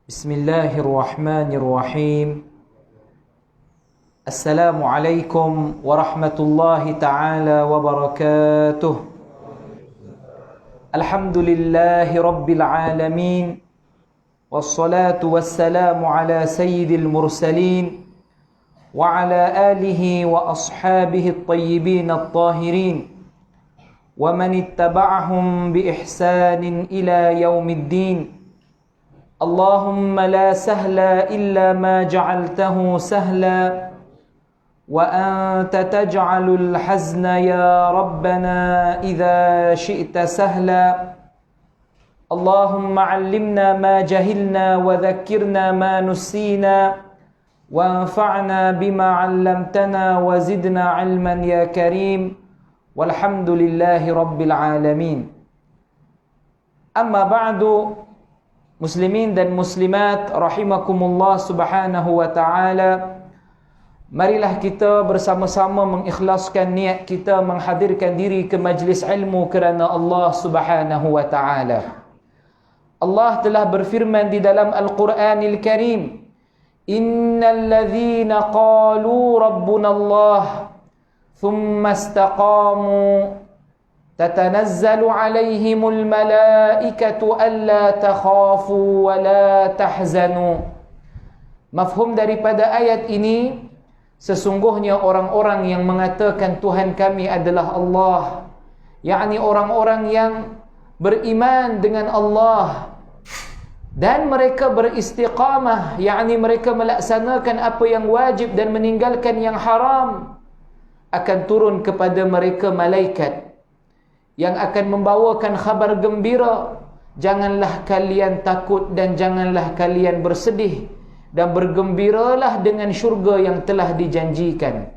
Bismillahirrahmanirrahim. Assalamualaikum warahmatullahi ta'ala wabarakatuh. Alhamdulillahi rabbil alamin. Wassalatu wassalamu ala sayyidil mursalin wa ala alihi wa ashabihi at-tayyibin at-tahirin wa man ittaba'ahum bi ihsanin ila yaumiddin. Allahumma la sahla illa ma ja'altahu sahla wa anta taj'alul hazna ya rabbana idza syi'ta sahla. Allahumma 'allimna ma jahilna wa dhakkirna ma nusina wa anfa'na bima 'allamtana wa zidna 'ilman ya karim. Walhamdulillahi rabbil alamin. Amma ba'du. Muslimin dan muslimat rahimakumullah subhanahu wa ta'ala, marilah kita bersama-sama mengikhlaskan niat kita menghadirkan diri ke majlis ilmu kerana Allah subhanahu wa ta'ala. Allah telah berfirman di dalam Al-Quranil Karim, Innal ladhina qalu rabbuna Allah thumma istaqamu tatanazzalu alaihimul malaikatu alla takhafu wa la tahzanu. Mafhum daripada ayat ini, sesungguhnya orang-orang yang mengatakan Tuhan kami adalah Allah, yakni orang-orang yang beriman dengan Allah dan mereka beristiqamah, yakni mereka melaksanakan apa yang wajib dan meninggalkan yang haram, akan turun kepada mereka malaikat yang akan membawakan khabar gembira. Janganlah kalian takut dan janganlah kalian bersedih, dan bergembiralah dengan syurga yang telah dijanjikan.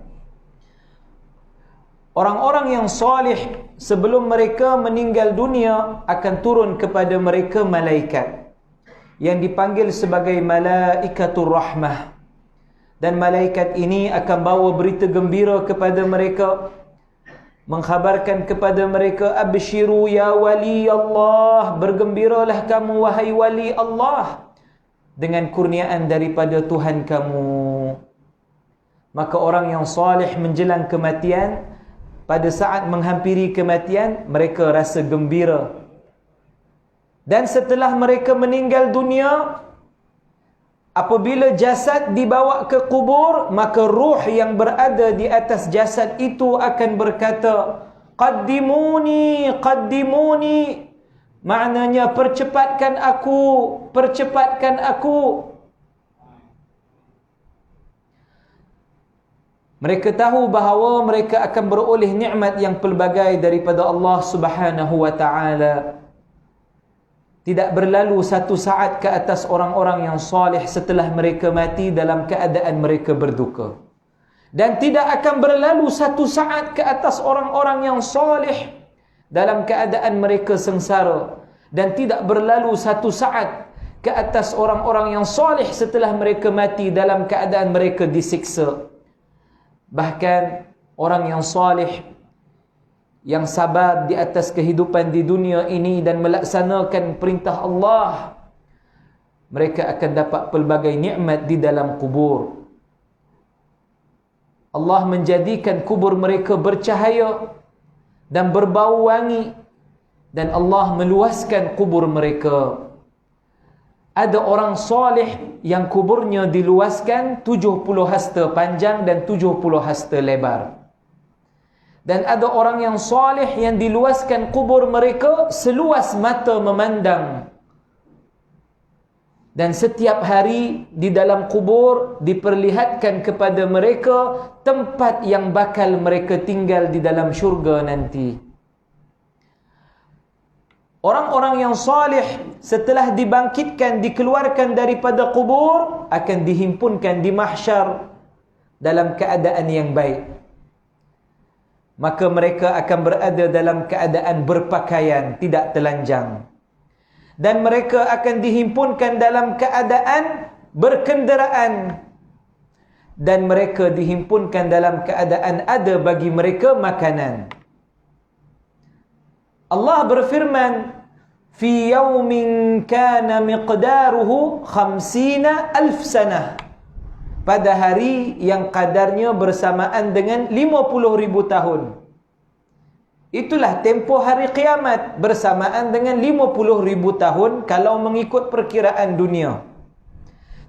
Orang-orang yang salih sebelum mereka meninggal dunia akan turun kepada mereka malaikat yang dipanggil sebagai malaikatur rahmah, dan malaikat ini akan bawa berita gembira kepada mereka, mengkhabarkan kepada mereka, abshiru ya wali Allah, bergembiralah kamu wahai wali Allah dengan kurniaan daripada Tuhan kamu. Maka orang yang salih menjelang kematian, pada saat menghampiri kematian, mereka rasa gembira. Dan setelah mereka meninggal dunia, apabila jasad dibawa ke kubur, maka ruh yang berada di atas jasad itu akan berkata, Qaddimuni, qaddimuni. Maknanya, percepatkan aku, percepatkan aku. Mereka tahu bahawa mereka akan beroleh nikmat yang pelbagai daripada Allah subhanahu wa ta'ala. Tidak berlalu satu saat ke atas orang-orang yang salih setelah mereka mati dalam keadaan mereka berduka. Dan tidak akan berlalu satu saat ke atas orang-orang yang salih dalam keadaan mereka sengsara. Dan tidak berlalu satu saat ke atas orang-orang yang salih setelah mereka mati dalam keadaan mereka disiksa. Bahkan orang yang salih, yang sabar di atas kehidupan di dunia ini dan melaksanakan perintah Allah, mereka akan dapat pelbagai nikmat di dalam kubur. Allah menjadikan kubur mereka bercahaya dan berbau wangi, dan Allah meluaskan kubur mereka. Ada orang salih yang kuburnya diluaskan 70 hasta panjang dan 70 hasta lebar. Dan ada orang yang salih yang diluaskan kubur mereka seluas mata memandang. Dan setiap hari di dalam kubur diperlihatkan kepada mereka tempat yang bakal mereka tinggal di dalam syurga nanti. Orang-orang yang salih setelah dibangkitkan, dikeluarkan daripada kubur, akan dihimpunkan di mahsyar dalam keadaan yang baik. Maka mereka akan berada dalam keadaan berpakaian, tidak telanjang. Dan mereka akan dihimpunkan dalam keadaan berkenderaan. Dan mereka dihimpunkan dalam keadaan ada bagi mereka makanan. Allah berfirman, fi yawmin kana miqdaruhu 50,000 sanah. Pada hari yang kadarnya bersamaan dengan 50,000 tahun. Itulah tempoh hari kiamat bersamaan dengan 50,000 tahun kalau mengikut perkiraan dunia.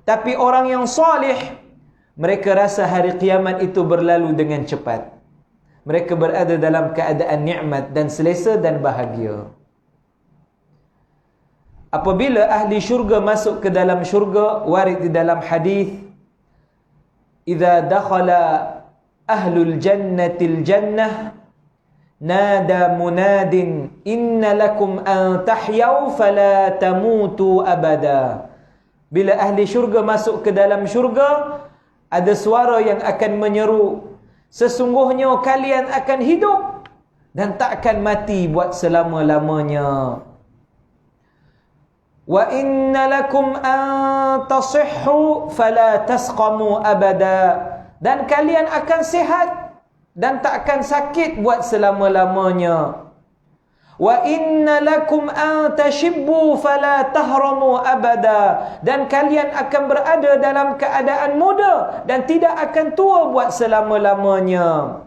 Tapi orang yang soleh, mereka rasa hari kiamat itu berlalu dengan cepat. Mereka berada dalam keadaan nikmat dan selesa dan bahagia. Apabila ahli syurga masuk ke dalam syurga, warid di dalam hadis, "Idza dakhala ahlul jannatil jannah, nada munadin, inna lakum an tahyaw fala tamutu abada." Bila ahli syurga masuk ke dalam syurga, ada suara yang akan menyeru, sesungguhnya kalian akan hidup dan tak akan mati buat selama-lamanya. Wa inna lakum an tasihhu fala tasqamu abada. Dan kalian akan sihat dan tak akan sakit buat selama-lamanya. Wa inna lakum an tashibbu fala tahramu abada. Dan kalian akan berada dalam keadaan muda dan tidak akan tua buat selama-lamanya.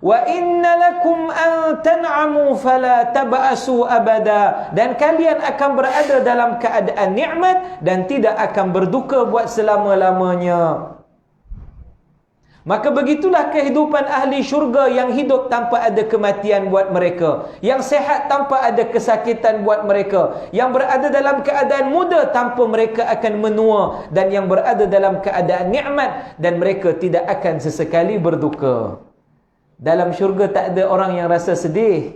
Wa inna lakum an tan'amu fala tab'asu abada. Dan kalian akan berada dalam keadaan nikmat dan tidak akan berduka buat selama-lamanya. Maka begitulah kehidupan ahli syurga yang hidup tanpa ada kematian buat mereka, yang sehat tanpa ada kesakitan buat mereka, yang berada dalam keadaan muda tanpa mereka akan menua, dan yang berada dalam keadaan nikmat dan mereka tidak akan sesekali berduka. Dalam syurga tak ada orang yang rasa sedih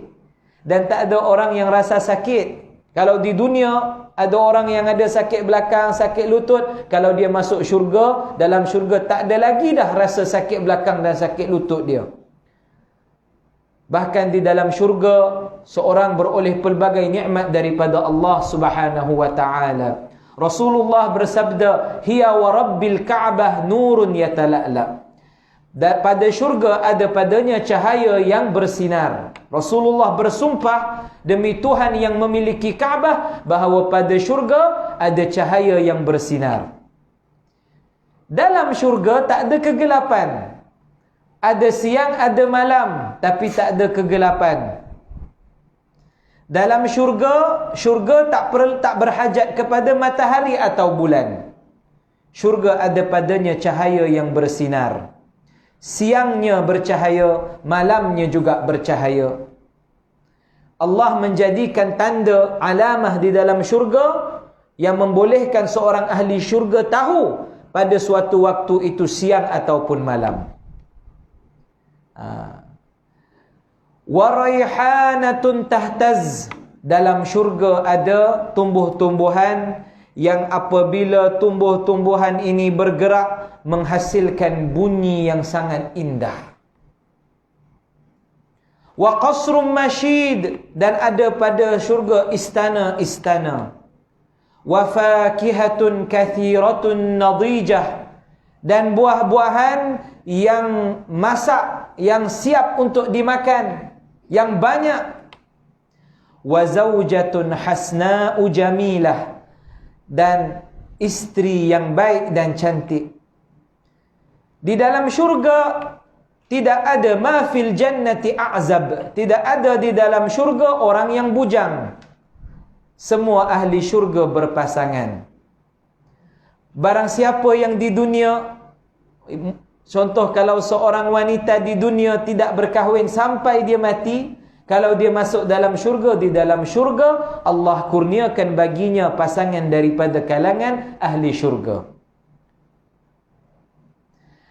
dan tak ada orang yang rasa sakit. Kalau di dunia ada orang yang ada sakit belakang, sakit lutut, kalau dia masuk syurga, dalam syurga tak ada lagi dah rasa sakit belakang dan sakit lutut dia. Bahkan di dalam syurga seorang beroleh pelbagai nikmat daripada Allah Subhanahu wa taala. Rasulullah bersabda, "Hiya wa rabbil Ka'bah nurun yatala'la." Dan pada syurga ada padanya cahaya yang bersinar. Rasulullah bersumpah demi Tuhan yang memiliki Kaabah bahawa pada syurga ada cahaya yang bersinar. Dalam syurga tak ada kegelapan. Ada siang, ada malam, tapi tak ada kegelapan. Dalam syurga tak berhajat kepada matahari atau bulan. Syurga ada padanya cahaya yang bersinar. Siangnya bercahaya, malamnya juga bercahaya. Allah menjadikan tanda alamah di dalam syurga yang membolehkan seorang ahli syurga tahu pada suatu waktu itu siang ataupun malam. Wa raihanatun tahtaz. Dalam syurga ada tumbuh-tumbuhan yang apabila tumbuh-tumbuhan ini bergerak menghasilkan bunyi yang sangat indah. Wa qasrun masyid. Dan ada pada syurga istana-istana. Wa fakihatun kathiratun nadijah. Dan buah-buahan yang masak, yang siap untuk dimakan, yang banyak. Wa zawjatun hasna'u jamilah. Dan isteri yang baik dan cantik. Di dalam syurga tidak ada ma fil jannati a'zab. Tidak ada di dalam syurga orang yang bujang. Semua ahli syurga berpasangan. Barang siapa yang di dunia, contoh kalau seorang wanita di dunia tidak berkahwin sampai dia mati, kalau dia masuk dalam syurga, di dalam syurga Allah kurniakan baginya pasangan daripada kalangan ahli syurga.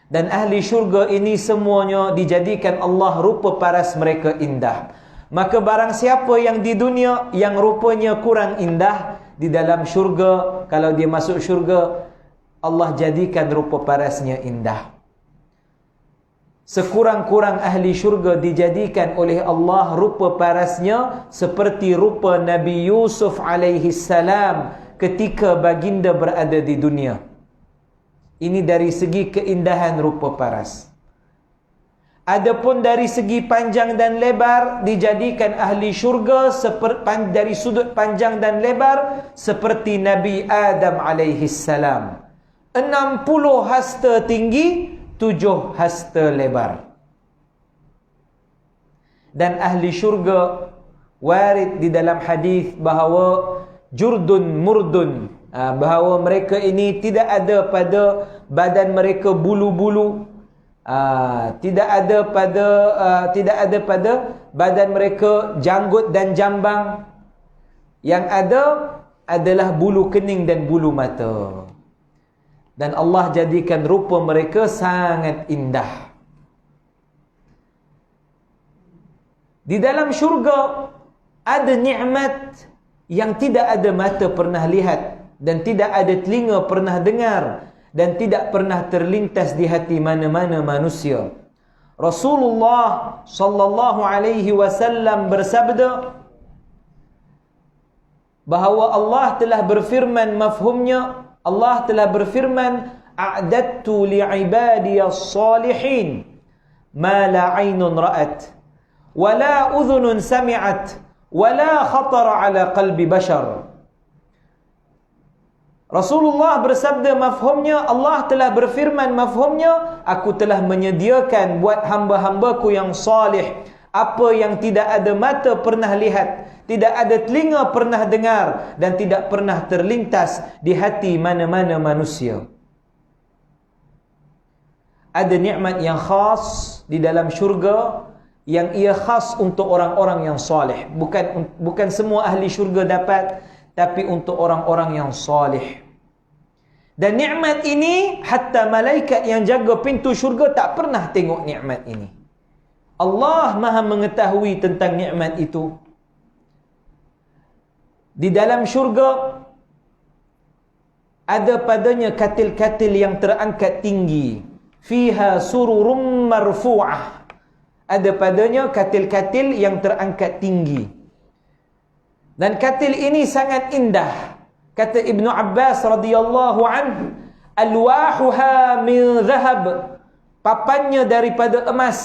Dan ahli syurga ini semuanya dijadikan Allah rupa paras mereka indah. Maka barang siapa yang di dunia yang rupanya kurang indah, di dalam syurga, kalau dia masuk syurga, Allah jadikan rupa parasnya indah. Sekurang-kurang ahli syurga dijadikan oleh Allah rupa parasnya seperti rupa Nabi Yusuf alaihi salam ketika baginda berada di dunia. Ini dari segi keindahan rupa paras. Adapun dari segi panjang dan lebar, dijadikan ahli syurga dari sudut panjang dan lebar seperti Nabi Adam alaihi salam. 60 hasta tinggi, 7 hasta lebar. Dan ahli syurga warid di dalam hadis bahawa jurdun murdun, bahawa mereka ini tidak ada pada badan mereka bulu-bulu. Tidak ada pada badan mereka janggut dan jambang. Yang ada adalah bulu kening dan bulu mata. Dan Allah jadikan rupa mereka sangat indah. Di dalam syurga ada nikmat yang tidak ada mata pernah lihat dan tidak ada telinga pernah dengar dan tidak pernah terlintas di hati mana-mana manusia. Rasulullah sallallahu alaihi wasallam bersabda bahawa Allah telah berfirman, mafhumnya Allah telah berfirman, a'dattu li'ibadiyas salihin ma la 'ainun ra'at wa la udhunun sami'at wa la khatara 'ala qalbi bashar. Rasulullah bersabda, mafhumnya Allah telah berfirman, mafhumnya aku telah menyediakan buat hamba-hambaku yang salih apa yang tidak ada mata pernah lihat, tidak ada telinga pernah dengar dan tidak pernah terlintas di hati mana-mana manusia. Ada nikmat yang khas di dalam syurga yang ia khas untuk orang-orang yang salih. Bukan semua ahli syurga dapat, tapi untuk orang-orang yang salih. Dan nikmat ini hatta malaikat yang jaga pintu syurga tak pernah tengok nikmat ini. Allah Maha mengetahui tentang nikmat itu. Di dalam syurga ada padanya katil-katil yang terangkat tinggi. Fiha sururum marfu'ah. Ada padanya katil-katil yang terangkat tinggi. Dan katil ini sangat indah. Kata Ibnu Abbas radhiyallahu anhu, alwahuha min dhahab, papannya daripada emas,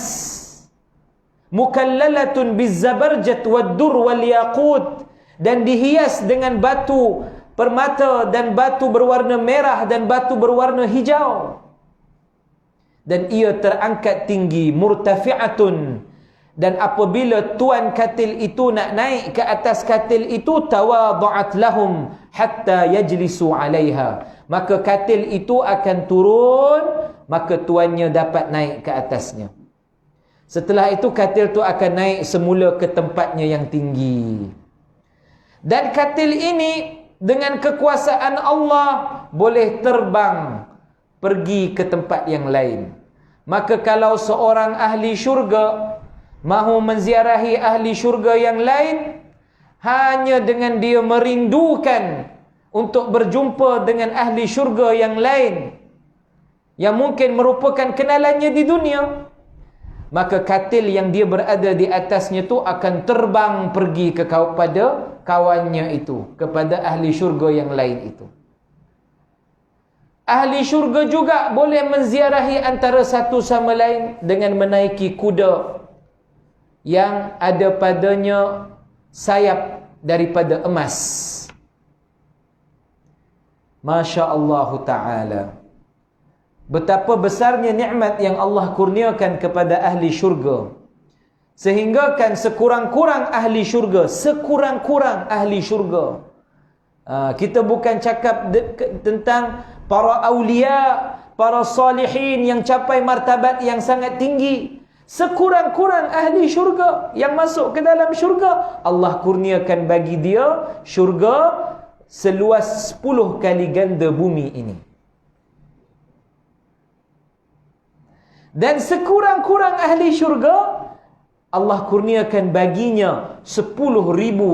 mukallalatun bizzabarjat wad-dur wal yaqut, dan dihias dengan batu permata dan batu berwarna merah dan batu berwarna hijau. Dan ia terangkat tinggi, murtafi'atun. Dan apabila tuan katil itu nak naik ke atas katil itu, tawadha'at lahum hatta yajlisu 'alaiha. Maka katil itu akan turun, maka tuannya dapat naik ke atasnya. Setelah itu katil itu akan naik semula ke tempatnya yang tinggi. Dan katil ini dengan kekuasaan Allah boleh terbang pergi ke tempat yang lain. Maka kalau seorang ahli syurga mahu menziarahi ahli syurga yang lain, hanya dengan dia merindukan untuk berjumpa dengan ahli syurga yang lain yang mungkin merupakan kenalannya di dunia, maka katil yang dia berada di atasnya tu akan terbang pergi kepada kawannya itu, kepada ahli syurga yang lain itu. Ahli syurga juga boleh menziarahi antara satu sama lain dengan menaiki kuda yang ada padanya sayap daripada emas. Masya Allah Ta'ala. Betapa besarnya nikmat yang Allah kurniakan kepada ahli syurga. Sehingga kan sekurang-kurang ahli syurga, kita bukan cakap tentang para awliya, para salihin yang capai martabat yang sangat tinggi. Sekurang-kurang ahli syurga yang masuk ke dalam syurga, Allah kurniakan bagi dia syurga seluas 10 kali ganda bumi ini. Dan sekurang-kurang ahli syurga, Allah kurniakan baginya 10,000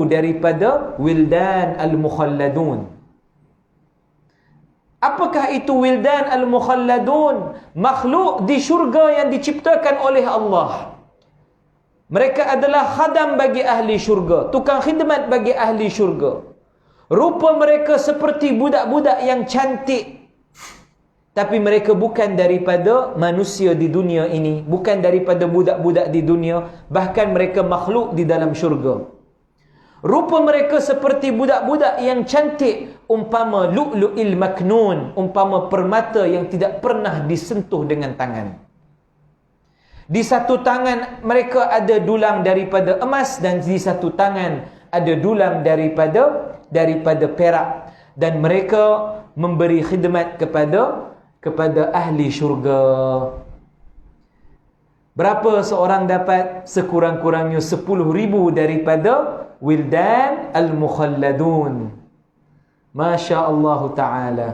daripada wildan al-mukhalladun. Apakah itu wildan al-mukhalladun? Makhluk di syurga yang diciptakan oleh Allah. Mereka adalah khadam bagi ahli syurga, tukang khidmat bagi ahli syurga. Rupa mereka seperti budak-budak yang cantik, Tapi mereka bukan daripada manusia di dunia ini, bukan daripada budak-budak di dunia, bahkan mereka makhluk di dalam syurga. Rupa mereka seperti budak-budak yang cantik, umpama lu'lu'il maknun, umpama permata yang tidak pernah disentuh dengan tangan. Di satu tangan mereka ada dulang daripada emas, dan di satu tangan ada dulang daripada perak, dan mereka memberi khidmat kepada ahli syurga. Berapa seorang dapat? Sekurang-kurangnya 10,000 daripada wildan al-mukhalladun. Masya Allah Ta'ala.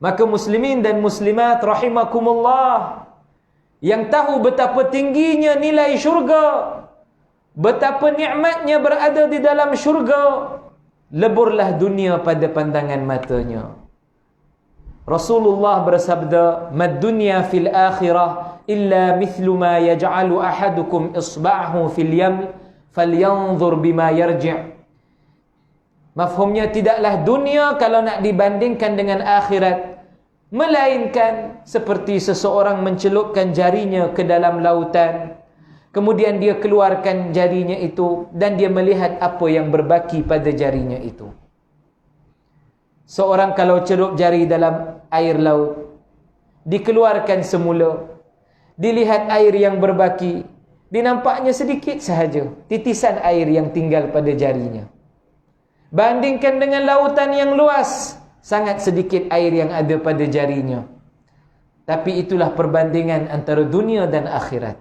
Maka muslimin dan muslimat rahimakumullah, yang tahu betapa tingginya nilai syurga, betapa nikmatnya berada di dalam syurga, leburlah dunia pada pandangan matanya. Rasulullah bersabda, "Mad dunya fil akhirah illa mithlu ma yaj'alu ahadukum isba'ahu fil yam falyanzur bima yarji'." Mafhumnya, tidaklah dunia kalau nak dibandingkan dengan akhirat melainkan seperti seseorang mencelupkan jarinya ke dalam lautan, kemudian dia keluarkan jarinya itu dan dia melihat apa yang berbaki pada jarinya itu. Seorang kalau celup jari dalam air laut, dikeluarkan semula, dilihat air yang berbaki, dinampaknya sedikit sahaja titisan air yang tinggal pada jarinya. Bandingkan dengan lautan yang luas, sangat sedikit air yang ada pada jarinya. Tapi itulah perbandingan antara dunia dan akhirat.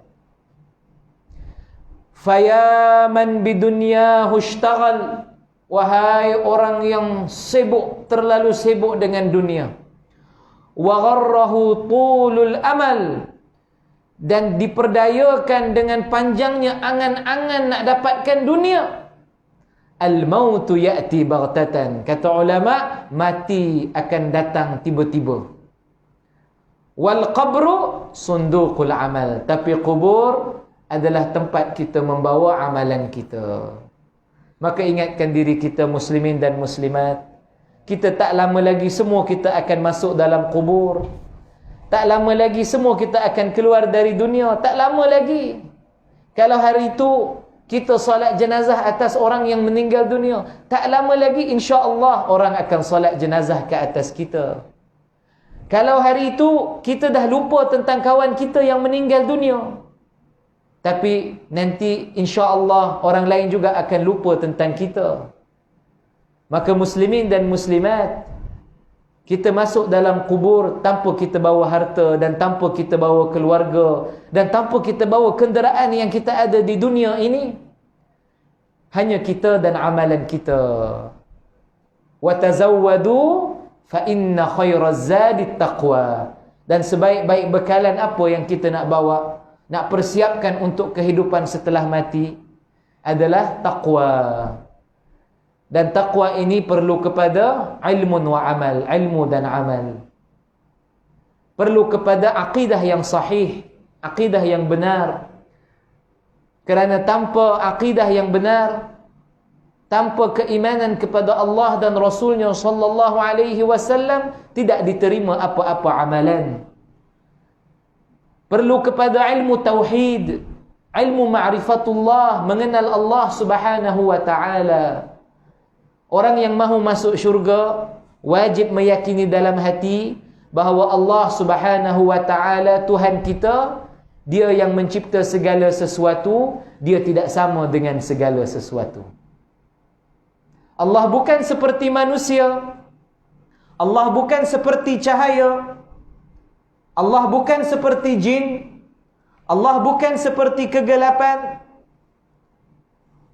Fayaman bidunyahu ishtaghal, wahai orang yang sibuk, terlalu sibuk dengan dunia. Wa gharrahu tulul amal, dan diperdayakan dengan panjangnya angan-angan nak dapatkan dunia. Al-mautu ya'ti baghtatan, kata ulama, mati akan datang tiba-tiba. Wal qabru sunduqul amal, tapi kubur adalah tempat kita membawa amalan kita. Maka ingatkan diri kita muslimin dan muslimat, kita tak lama lagi semua kita akan masuk dalam kubur. Tak lama lagi semua kita akan keluar dari dunia. Tak lama lagi. Kalau hari itu kita solat jenazah atas orang yang meninggal dunia, tak lama lagi insya-Allah orang akan solat jenazah ke atas kita. Kalau hari itu kita dah lupa tentang kawan kita yang meninggal dunia, tapi nanti insya-Allah orang lain juga akan lupa tentang kita. Maka muslimin dan muslimat, kita masuk dalam kubur tanpa kita bawa harta, dan tanpa kita bawa keluarga, dan tanpa kita bawa kenderaan yang kita ada di dunia ini. Hanya kita dan amalan kita. Wa tazawwadu fa inna khairaz zadi taqwa. Dan sebaik-baik bekalan apa yang kita nak bawa, nak persiapkan untuk kehidupan setelah mati, adalah taqwa. Dan taqwa ini perlu kepada ilmun wa amal, ilmu dan amal. Perlu kepada akidah yang sahih, akidah yang benar. Kerana tanpa akidah yang benar, tanpa keimanan kepada Allah dan Rasulnya sallallahu alaihi wasallam, tidak diterima apa-apa amalan. Perlu kepada ilmu tauhid, ilmu ma'rifatullah, mengenal Allah subhanahu wa ta'ala. Orang yang mahu masuk syurga wajib meyakini dalam hati bahawa Allah subhanahu wa ta'ala Tuhan kita, Dia yang mencipta segala sesuatu, Dia tidak sama dengan segala sesuatu. Allah bukan seperti manusia, Allah bukan seperti cahaya, Allah bukan seperti jin, Allah bukan seperti kegelapan.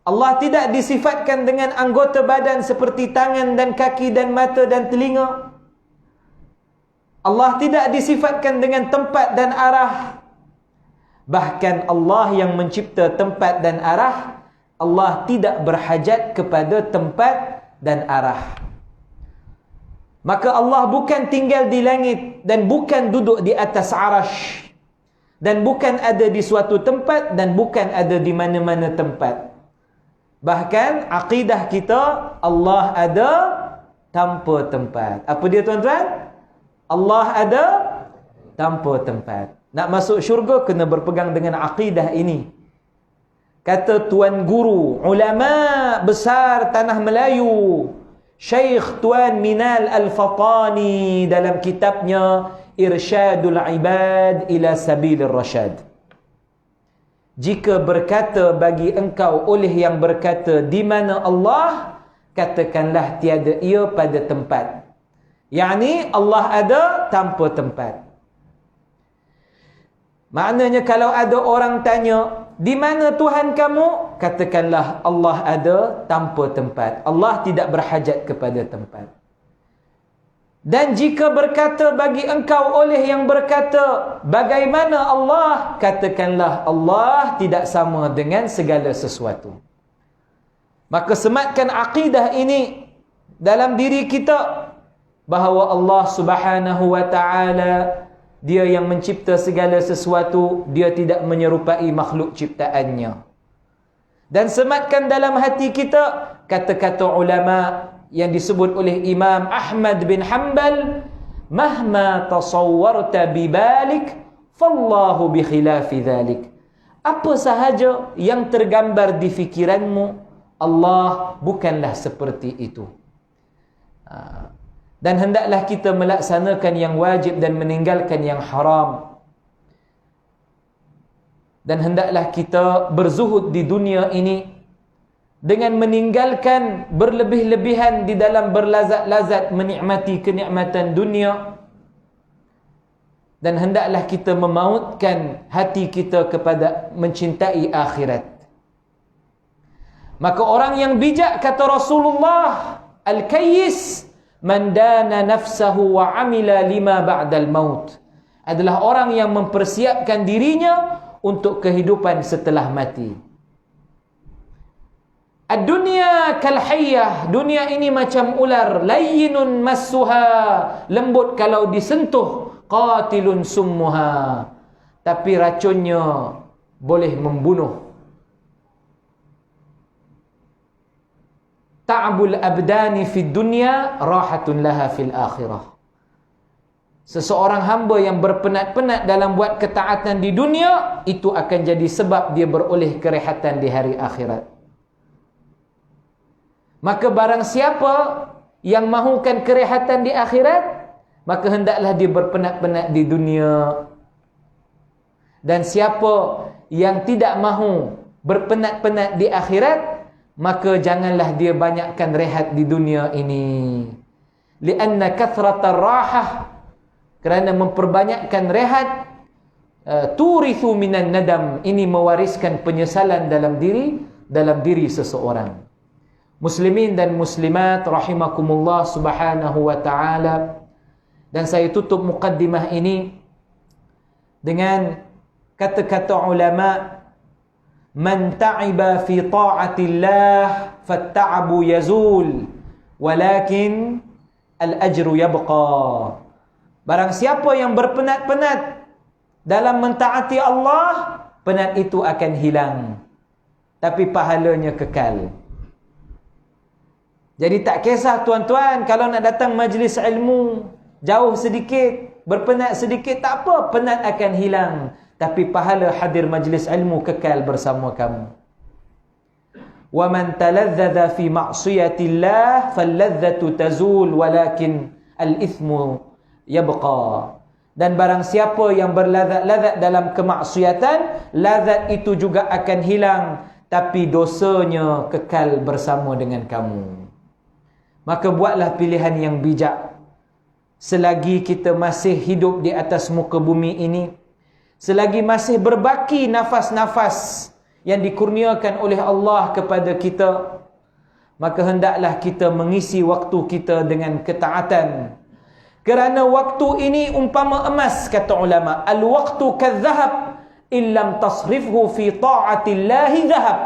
Allah tidak disifatkan dengan anggota badan seperti tangan dan kaki dan mata dan telinga. Allah tidak disifatkan dengan tempat dan arah. Bahkan Allah yang mencipta tempat dan arah, Allah tidak berhajat kepada tempat dan arah. Maka Allah bukan tinggal di langit, dan bukan duduk di atas arash, dan bukan ada di suatu tempat, dan bukan ada di mana-mana tempat. Bahkan akidah kita, Allah ada tanpa tempat. Apa dia tuan-tuan? Allah ada tanpa tempat. Nak masuk syurga kena berpegang dengan akidah ini. Kata tuan guru, ulama besar tanah Melayu, Syekh Tuan Minal Al-Fatani dalam kitabnya Irsyadul Ibad ila Sabilir Rasyad. Jika berkata bagi engkau oleh yang berkata di mana Allah, katakanlah tiada ia pada tempat. Yani Allah ada tanpa tempat. Maknanya kalau ada orang tanya, di mana Tuhan kamu? Katakanlah Allah ada tanpa tempat. Allah tidak berhajat kepada tempat. Dan jika berkata bagi engkau oleh yang berkata, bagaimana Allah? Katakanlah Allah tidak sama dengan segala sesuatu. Maka sematkan akidah ini dalam diri kita, bahawa Allah Subhanahu wa ta'ala, Dia yang mencipta segala sesuatu, Dia tidak menyerupai makhluk ciptaannya. Dan sematkan dalam hati kita kata-kata ulama yang disebut oleh Imam Ahmad bin Hanbal, mahma tasawwarta bibalik fallahu bi khilafi dhalik. Apa sahaja yang tergambar di fikiranmu, Allah bukanlah seperti itu. Dan hendaklah kita melaksanakan yang wajib dan meninggalkan yang haram. Dan hendaklah kita berzuhud di dunia ini dengan meninggalkan berlebih-lebihan di dalam berlazat-lazat menikmati kenikmatan dunia. Dan hendaklah kita memautkan hati kita kepada mencintai akhirat. Maka orang yang bijak, kata Rasulullah, al-kayyis man dana nafsahu wa amila lima ba'dal maut, adalah orang yang mempersiapkan dirinya untuk kehidupan setelah mati. Ad-dunya kal hayyah, dunia ini macam ular, layyinun massuha, lembut kalau disentuh, qatilun summuha, tapi racunnya boleh membunuh. Ta'bul abdani fid dunya rahatun laha fil akhirah. Seseorang hamba yang berpenat-penat dalam buat ketaatan di dunia, itu akan jadi sebab dia beroleh kerehatan di hari akhirat. Maka barang siapa yang mahukan kerehatan di akhirat, maka hendaklah dia berpenat-penat di dunia. Dan siapa yang tidak mahu berpenat-penat di akhirat, maka janganlah dia banyakkan rehat di dunia ini. Lianna kathratar rahah, kerana memperbanyakkan rehat, turithu minan nadam, ini mewariskan penyesalan dalam diri seseorang. Muslimin dan muslimat rahimakumullah subhanahu wa ta'ala. Dan saya tutup muqaddimah ini dengan kata-kata ulama, man ta'iba fi ta'atillah fatta'abu yazul walakin al-ajru yabqa. Barang siapa yang berpenat-penat dalam mentaati Allah, penat itu akan hilang, tapi pahalanya kekal. Jadi tak kisah tuan-tuan, kalau nak datang majlis ilmu, jauh sedikit, berpenat sedikit, tak apa, penat akan hilang, tapi pahala hadir majlis ilmu kekal bersama kamu. Wa man taladzadza fi ma'siyatillah falladzatu tazul walakin al-ithmu yabqa. Dan barang siapa yang berlazat-lazat dalam kemaksiatan, lazat itu juga akan hilang, tapi dosanya kekal bersama dengan kamu. Maka buatlah pilihan yang bijak. Selagi kita masih hidup di atas muka bumi ini, selagi masih berbaki nafas-nafas yang dikurniakan oleh Allah kepada kita, maka hendaklah kita mengisi waktu kita dengan ketaatan. Kerana waktu ini umpama emas, kata ulama, al-waqtu kadzahab illam tasrifhu fi ta'atillahi dhahab.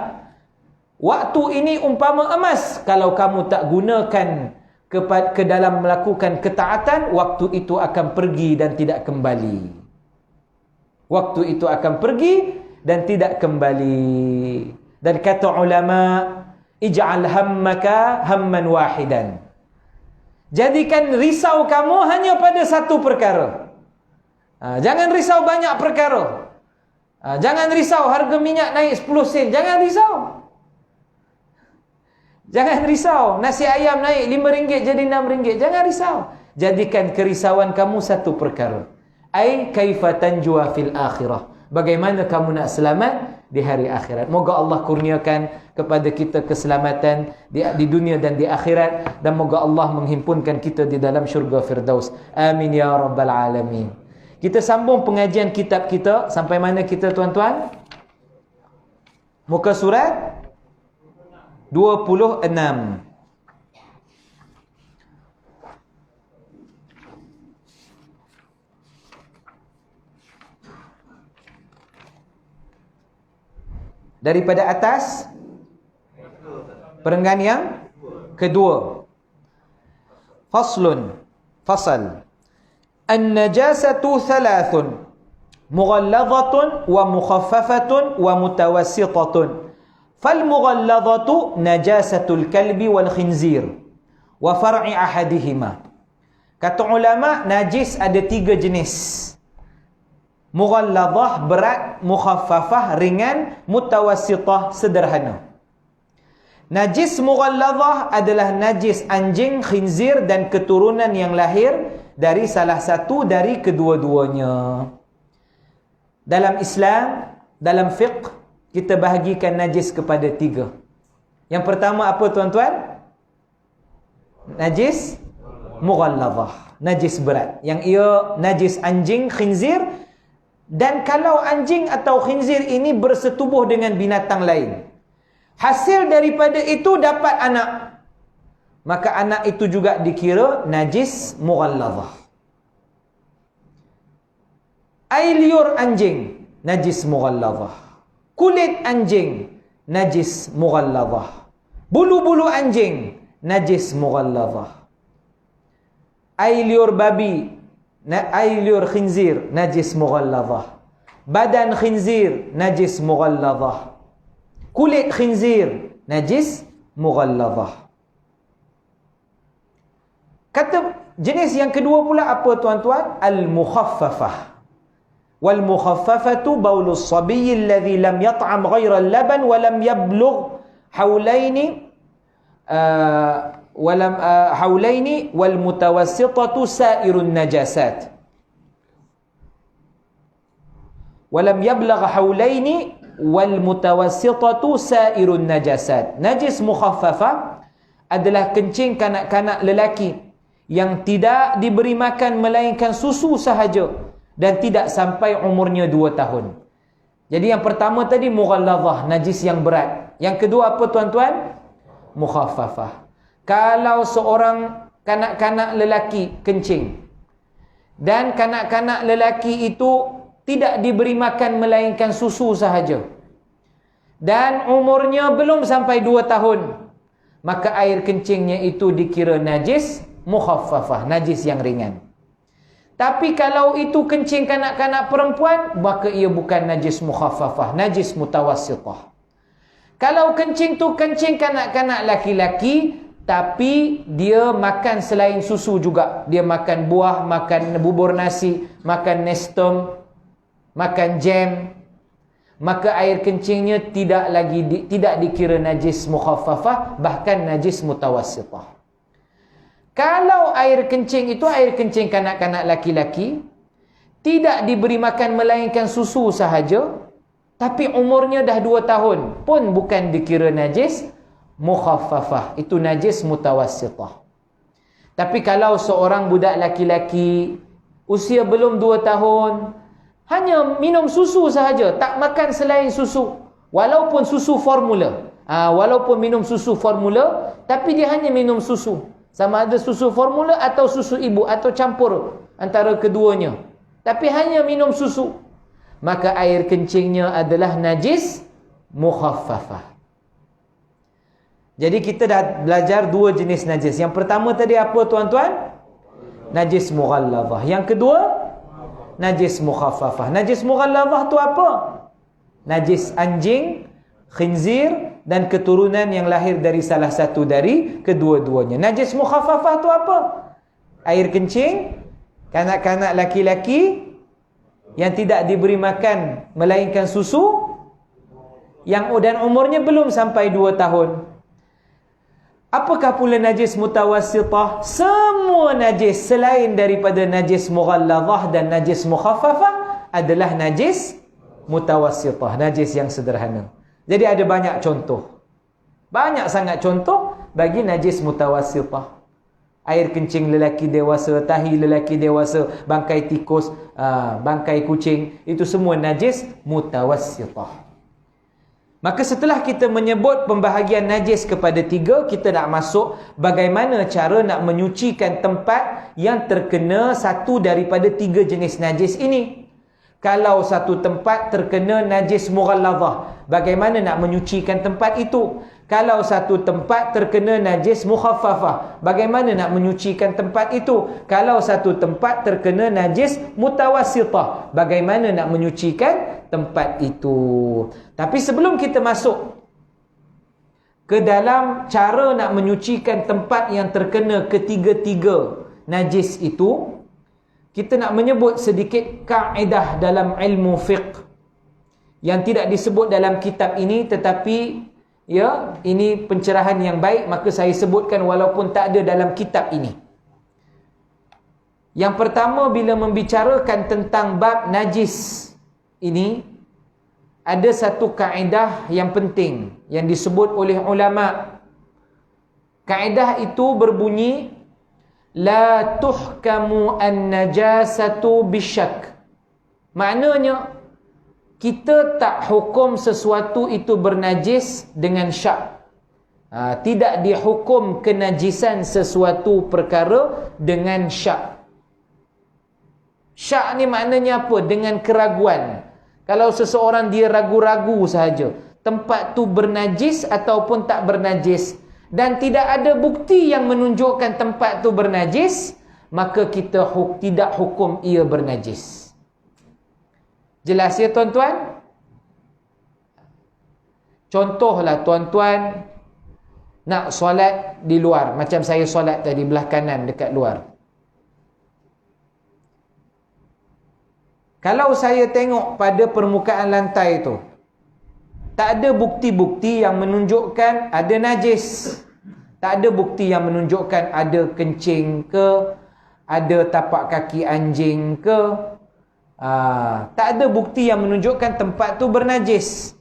Waktu ini umpama emas, kalau kamu tak gunakan ke dalam melakukan ketaatan, waktu itu akan pergi dan tidak kembali. Waktu itu akan pergi dan tidak kembali. Dan kata ulama, ij'al hammaka hamman wahidan. Jadikan risau kamu hanya pada satu perkara. Jangan risau banyak perkara. Jangan risau harga minyak naik 10 sen. Jangan risau. Jangan risau nasi ayam naik RM5 jadi RM6. Jangan risau. Jadikan kerisauan kamu satu perkara. Ai kaifa tanjua fil akhirah. Bagaimana kamu nak selamat di hari akhirat. Moga Allah kurniakan kepada kita keselamatan di dunia dan di akhirat, dan moga Allah menghimpunkan kita di dalam syurga Firdaus. Amin ya rabbal alamin. Kita sambung pengajian kitab kita sampai mana kita tuan-tuan? Muka surat 26. Daripada atas, perenggan yang kedua. Faslun, fasal. An-najasatu thalathun, mughalladhatun wa mukhaffafatun wa mutawassitatun. Fal-mughalladhatu najasatul kalbi wal khinzir wa far'i ahadihima. Kata ulama, najis ada 3 jenis. Mughalladhah berat, mukhaffafah ringan, mutawassitah sederhana. Najis mughalladhah adalah najis anjing, khinzir dan keturunan yang lahir dari salah satu dari kedua-duanya. Dalam Islam, dalam fiqh, kita bahagikan najis kepada 3. Yang pertama apa tuan-tuan? Najis mughalladhah, najis berat. Yang ia najis anjing, khinzir. Dan kalau anjing atau khinzir ini bersetubuh dengan binatang lain, hasil daripada itu dapat anak, maka anak itu juga dikira najis mughalladhah. Air liur anjing, najis mughalladhah. Kulit anjing, najis mughalladhah. Bulu-bulu anjing, najis mughalladhah. Air liur babi, air liur khinzir, najis mughalladhah. Badan khinzir, najis mughalladhah. Kulit khinzir, najis mughalladhah. Kata jenis yang kedua pula apa tuan-tuan? Al-mukhaffafah. Wal mukhaffafatu baulus sabiyyi alladhi lam yat'am ghayra al-laban wa lam yablugh hawlaini hawlaini wal mutawassitatu sa'irun najasat. Walam yablagh hawlaini wal mutawassitatu sa'irun najasat. Najis mukhaffafah adalah kencing kanak-kanak lelaki yang tidak diberi makan melainkan susu sahaja dan tidak sampai umurnya 2 tahun. Jadi yang pertama tadi mughalladhah, najis yang berat. Yang kedua apa tuan-tuan? Mukhaffafah. Kalau seorang kanak-kanak lelaki kencing dan kanak-kanak lelaki itu tidak diberi makan melainkan susu sahaja dan umurnya belum sampai 2 tahun, maka air kencingnya itu dikira najis mukhaffafah, najis yang ringan. Tapi kalau itu kencing kanak-kanak perempuan, maka ia bukan najis mukhaffafah, najis mutawassitah. Kalau kencing tu kencing kanak-kanak laki-laki, tapi dia makan selain susu juga. Dia makan buah, makan bubur nasi, makan nestem, makan jam, maka air kencingnya tidak dikira najis mukhaffafah, bahkan najis mutawassitah. Kalau air kencing itu air kencing kanak-kanak laki-laki, tidak diberi makan melainkan susu sahaja, tapi umurnya dah 2 tahun, pun bukan dikira najis mukhaffafah, itu najis mutawassitah. Tapi kalau seorang budak laki-laki usia belum 2 tahun, hanya minum susu sahaja, tak makan selain susu, walaupun susu formula, walaupun minum susu formula, tapi dia hanya minum susu, sama ada susu formula atau susu ibu atau campur antara keduanya, tapi hanya minum susu, maka air kencingnya adalah najis mukhaffafah. Jadi kita dah belajar 2 jenis najis. Yang pertama tadi apa tuan-tuan? Najis mughalladhah. Yang kedua, najis mukhaffafah. Najis mughalladhah tu apa? Najis anjing, khinzir dan keturunan yang lahir dari salah satu dari kedua-duanya. Najis mukhaffafah tu apa? Air kencing kanak-kanak laki-laki yang tidak diberi makan melainkan susu, dan umurnya belum sampai 2 tahun. Apakah pula najis mutawassitah? Semua najis selain daripada najis mughalladhah dan najis mukhaffafah adalah najis mutawassitah, najis yang sederhana. Jadi ada banyak contoh. Banyak sangat contoh bagi najis mutawassitah. Air kencing lelaki dewasa, tahi lelaki dewasa, bangkai tikus, bangkai kucing, itu semua najis mutawassitah. Maka setelah kita menyebut pembahagian najis kepada 3, kita nak masuk bagaimana cara nak menyucikan tempat yang terkena satu daripada 3 jenis najis ini. Kalau satu tempat terkena najis mughalladhah, bagaimana nak menyucikan tempat itu? Kalau satu tempat terkena najis mukhaffafah, bagaimana nak menyucikan tempat itu? Kalau satu tempat terkena najis mutawassitah, bagaimana nak menyucikan tempat itu? Tapi sebelum kita masuk ke dalam cara nak menyucikan tempat yang terkena ketiga-tiga najis itu, kita nak menyebut sedikit kaedah dalam ilmu fiqh yang tidak disebut dalam kitab ini, tetapi ini pencerahan yang baik, maka saya sebutkan walaupun tak ada dalam kitab ini. Yang pertama, bila membicarakan tentang bab najis ini, ada satu kaedah yang penting yang disebut oleh ulama. Kaedah itu berbunyi, la tuhkamu an-najasatu bisyak. Maknanya, kita tak hukum sesuatu itu bernajis dengan syak. Tidak dihukum kenajisan sesuatu perkara dengan syak. Syak ni maknanya apa? Dengan keraguan. Kalau seseorang dia ragu-ragu sahaja, tempat tu bernajis ataupun tak bernajis, dan tidak ada bukti yang menunjukkan tempat tu bernajis, maka kita tidak hukum ia bernajis. Jelas ya tuan-tuan? Contohlah tuan-tuan nak solat di luar, macam saya solat tadi belah kanan dekat luar. Kalau saya tengok pada permukaan lantai tu, tak ada bukti-bukti yang menunjukkan ada najis. Tak ada bukti yang menunjukkan ada kencing ke, ada tapak kaki anjing ke. Tak ada bukti yang menunjukkan tempat tu bernajis.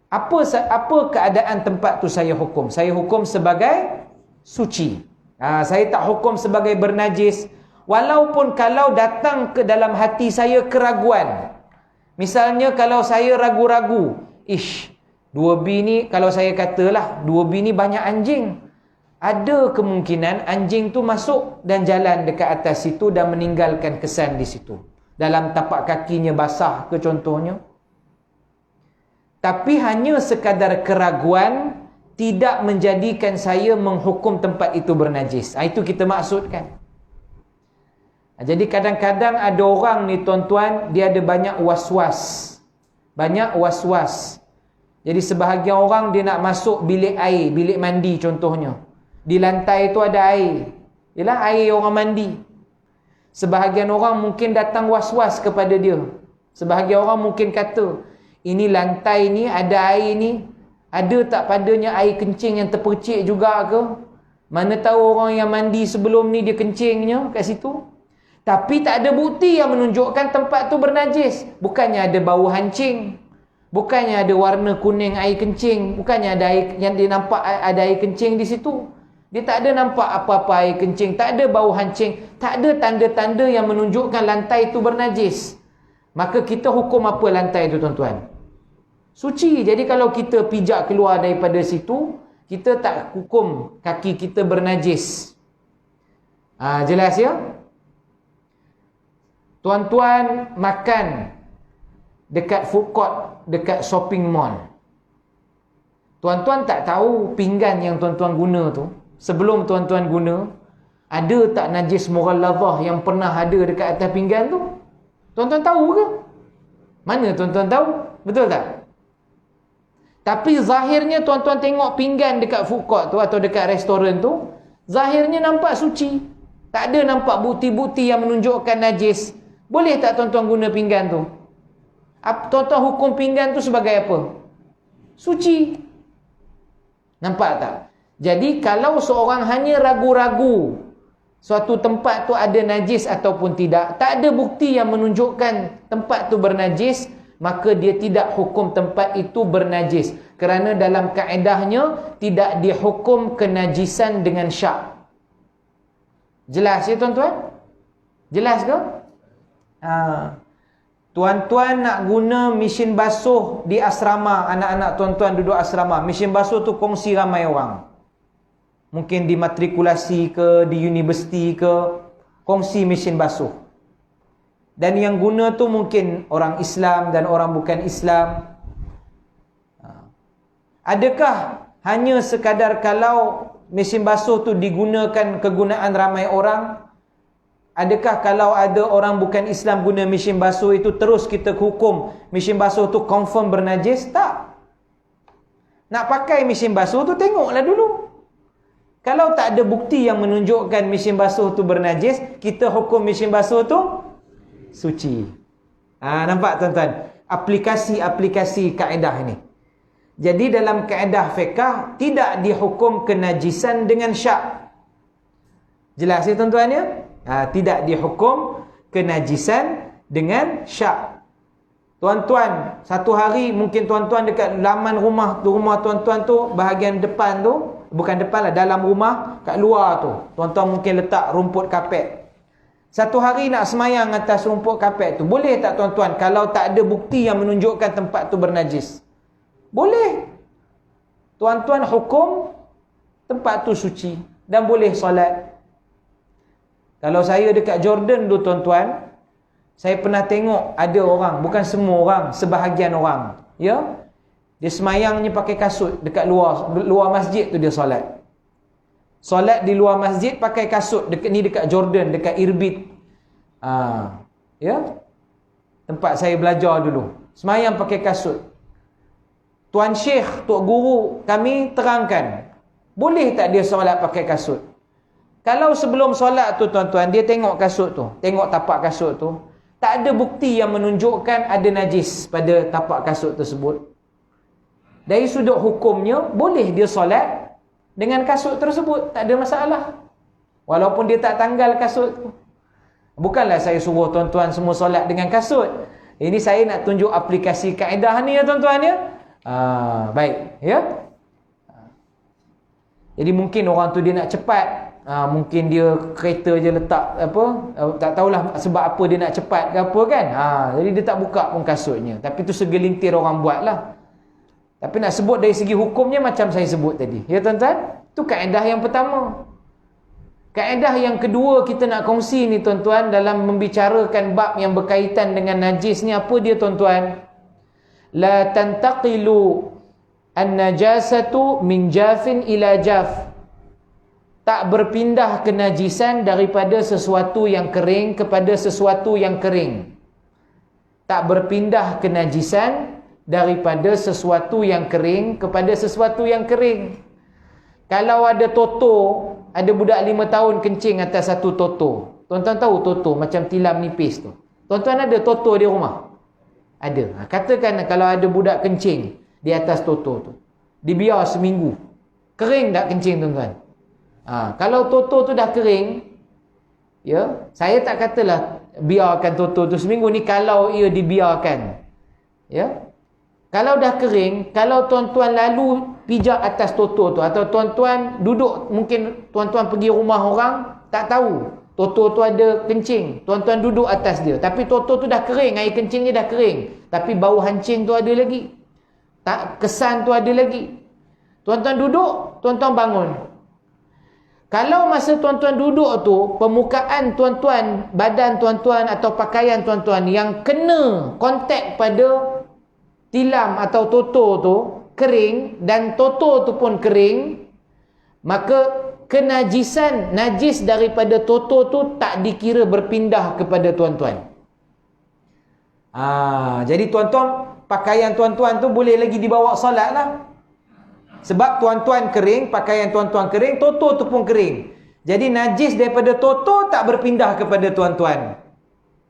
Apa keadaan tempat tu saya hukum? Saya hukum sebagai suci. Saya tak hukum sebagai bernajis. Walaupun kalau datang ke dalam hati saya keraguan. Misalnya kalau saya ragu-ragu, 2 bini, kalau saya katalah 2 bini banyak anjing, ada kemungkinan anjing tu masuk dan jalan dekat atas situ dan meninggalkan kesan di situ. Dalam tapak kakinya basah ke contohnya. Tapi hanya sekadar keraguan tidak menjadikan saya menghukum tempat itu bernajis. Itu kita maksudkan. Jadi kadang-kadang ada orang ni tuan-tuan, dia ada banyak was-was. Banyak was-was. Jadi sebahagian orang dia nak masuk bilik air, bilik mandi contohnya. Di lantai tu ada air. Ialah air orang mandi. Sebahagian orang mungkin datang was-was kepada dia. Sebahagian orang mungkin kata, ini lantai ni ada air ni, ada tak padanya air kencing yang terpercik juga ke? Mana tahu orang yang mandi sebelum ni dia kencingnya kat situ. Tapi tak ada bukti yang menunjukkan tempat tu bernajis. Bukannya ada bau hancing, bukannya ada warna kuning air kencing, bukannya ada air yang dia nampak ada air kencing di situ. Dia tak ada nampak apa-apa air kencing, tak ada bau hancing, tak ada tanda-tanda yang menunjukkan lantai itu bernajis. Maka kita hukum apa lantai itu tuan-tuan? Suci. Jadi kalau kita pijak keluar daripada situ, kita tak hukum kaki kita bernajis. Jelas ya? Tuan-tuan makan dekat food court, dekat shopping mall. Tuan-tuan tak tahu pinggan yang tuan-tuan guna tu, sebelum tuan-tuan guna, ada tak najis mughalladhah yang pernah ada dekat atas pinggan tu? Tuan-tuan tahu ke? Mana tuan-tuan tahu? Betul tak? Tapi zahirnya tuan-tuan tengok pinggan dekat food court tu atau dekat restoran tu, zahirnya nampak suci. Tak ada nampak bukti-bukti yang menunjukkan najis. Boleh tak tuan-tuan guna pinggan tu? Tuan-tuan hukum pinggan tu sebagai apa? Suci. Nampak tak? Jadi kalau seorang hanya ragu-ragu suatu tempat tu ada najis ataupun tidak, tak ada bukti yang menunjukkan tempat tu bernajis, maka dia tidak hukum tempat itu bernajis. Kerana dalam kaedahnya tidak dihukum kenajisan dengan syak. Jelas ya tuan-tuan? Jelas ke? Tuan-tuan nak guna mesin basuh di asrama, anak-anak tuan-tuan duduk asrama, mesin basuh tu kongsi ramai orang. Mungkin di matrikulasi ke, di universiti ke, kongsi mesin basuh. Dan yang guna tu mungkin orang Islam dan orang bukan Islam. Adakah hanya sekadar kalau mesin basuh tu digunakan kegunaan ramai orang? Adakah kalau ada orang bukan Islam guna mesin basuh itu terus kita hukum mesin basuh tu confirm bernajis? Tak. Nak pakai mesin basuh tu tengoklah dulu. Kalau tak ada bukti yang menunjukkan mesin basuh tu bernajis, kita hukum mesin basuh tu suci. Nampak tuan-tuan? Aplikasi-aplikasi kaedah ini. Jadi dalam kaedah fiqh tidak dihukum kenajisan dengan syak. Jelas ya tuan-tuan ya? Tidak dihukum kenajisan dengan syak. Tuan-tuan, satu hari mungkin tuan-tuan dekat laman rumah tuan-tuan tu, bahagian depan tu, bukan depan lah, dalam rumah, kat luar tu, tuan-tuan mungkin letak rumput kapet. Satu hari nak semayang atas rumput kapet tu, boleh tak tuan-tuan kalau tak ada bukti yang menunjukkan tempat tu bernajis? Boleh. Tuan-tuan hukum tempat tu suci dan boleh solat. Kalau saya dekat Jordan tu tuan-tuan, saya pernah tengok ada orang, bukan semua orang, sebahagian orang, ya, dia semayangnya pakai kasut dekat luar masjid tu dia solat. Solat di luar masjid pakai kasut, dekat Jordan, dekat Irbid. Ya. Tempat saya belajar dulu. Semayang pakai kasut. Tuan Syekh, Tok Guru kami terangkan, boleh tak dia solat pakai kasut? Kalau sebelum solat tu tuan-tuan, dia tengok kasut tu, tengok tapak kasut tu, tak ada bukti yang menunjukkan ada najis pada tapak kasut tersebut. Dari sudut hukumnya, boleh dia solat dengan kasut tersebut, tak ada masalah. Walaupun dia tak tanggal kasut tu. Bukanlah saya suruh tuan-tuan semua solat dengan kasut. Ini saya nak tunjuk aplikasi kaedah ni ya tuan-tuan ya. Baik ya. Jadi mungkin orang tu dia nak cepat, mungkin dia kereta je letak apa, tak tahulah sebab apa dia nak cepat ke apa kan. Jadi dia tak buka pun kasutnya. Tapi tu segelintir orang buat lah. Tapi nak sebut dari segi hukumnya macam saya sebut tadi. Ya tuan-tuan? Itu kaedah yang pertama. Kaedah yang kedua kita nak kongsi ni tuan-tuan, dalam membicarakan bab yang berkaitan dengan najis ni, apa dia tuan-tuan? La tantaqilu an-najasatu min jafin ila jaf. Tak berpindah kenajisan daripada sesuatu yang kering kepada sesuatu yang kering. Tak berpindah kenajisan daripada sesuatu yang kering kepada sesuatu yang kering. Kalau ada toto, ada budak 5 tahun kencing atas satu toto. Tuan-tuan tahu toto macam tilam nipis tu. Tuan-tuan ada toto di rumah? Ada. Katakan kalau ada budak kencing di atas toto tu, dibiar seminggu, kering tak kencing tuan-tuan? Kalau toto tu dah kering, ya, saya tak katalah biarkan toto tu seminggu ni kalau ia dibiarkan. Ya. Kalau dah kering, kalau tuan-tuan lalu pijak atas toto tu, atau tuan-tuan duduk, mungkin tuan-tuan pergi rumah orang, tak tahu toto tu ada kencing, tuan-tuan duduk atas dia, tapi toto tu dah kering, air kencingnya dah kering, tapi bau hancing tu ada lagi, tak, kesan tu ada lagi. Tuan-tuan duduk, tuan-tuan bangun. Kalau masa tuan-tuan duduk tu, permukaan tuan-tuan, badan tuan-tuan atau pakaian tuan-tuan yang kena kontak pada tilam atau toto tu kering, dan toto tu pun kering, maka kenajisan, najis daripada toto tu tak dikira berpindah kepada tuan-tuan. Jadi tuan-tuan pakaian tuan-tuan tu boleh lagi dibawa solat lah. Sebab tuan-tuan kering, pakaian tuan-tuan kering, toto tu pun kering. Jadi najis daripada toto tak berpindah kepada tuan-tuan.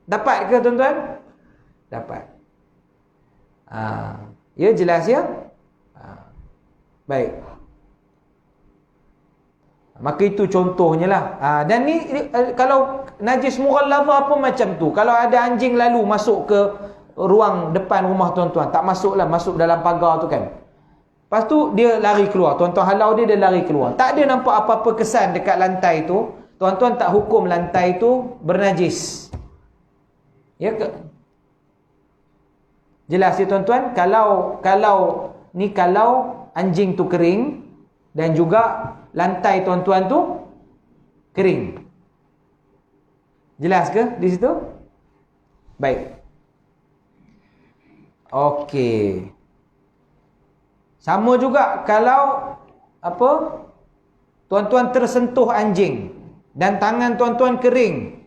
Dapat ke tuan-tuan? Dapat. Ya, jelas ya? Baik. Maka itu contohnya lah. Dan ni kalau najis mughallazah pun macam tu. Kalau ada anjing lalu masuk ke ruang depan rumah tuan-tuan, tak masuk lah, masuk dalam pagar tu kan. Lepas tu dia lari keluar. Tuan-tuan halau dia lari keluar. Tak ada nampak apa-apa kesan dekat lantai tu. Tuan-tuan tak hukum lantai tu bernajis. Ya ke? Jelas ya tuan-tuan? Kalau anjing tu kering dan juga lantai tuan-tuan tu kering. Jelas ke di situ? Baik. Okey. Sama juga kalau tuan-tuan tersentuh anjing dan tangan tuan-tuan kering.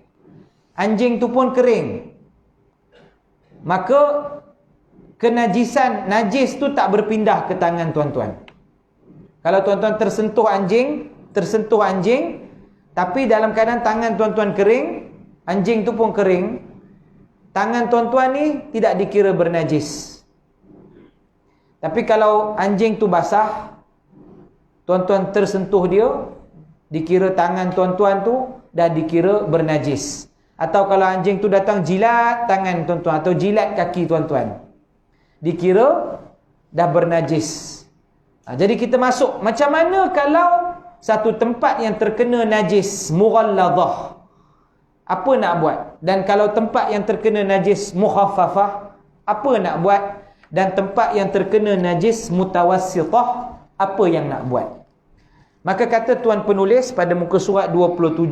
Anjing tu pun kering. Maka najis tu tak berpindah ke tangan tuan-tuan. Kalau tuan-tuan tersentuh anjing, tapi dalam keadaan tangan tuan-tuan kering, anjing tu pun kering, tangan tuan-tuan ni tidak dikira bernajis. Tapi kalau anjing tu basah, tuan-tuan tersentuh dia, dikira tangan tuan-tuan tu dah dikira bernajis. Atau kalau anjing tu datang jilat tangan tuan-tuan atau jilat kaki tuan-tuan, dikira dah bernajis. Jadi kita masuk. Macam mana kalau satu tempat yang terkena najis mughallazah, apa nak buat? Dan kalau tempat yang terkena najis mukhaffafah, apa nak buat? Dan tempat yang terkena najis mutawassitah, apa yang nak buat? Maka kata tuan penulis pada muka surat 27,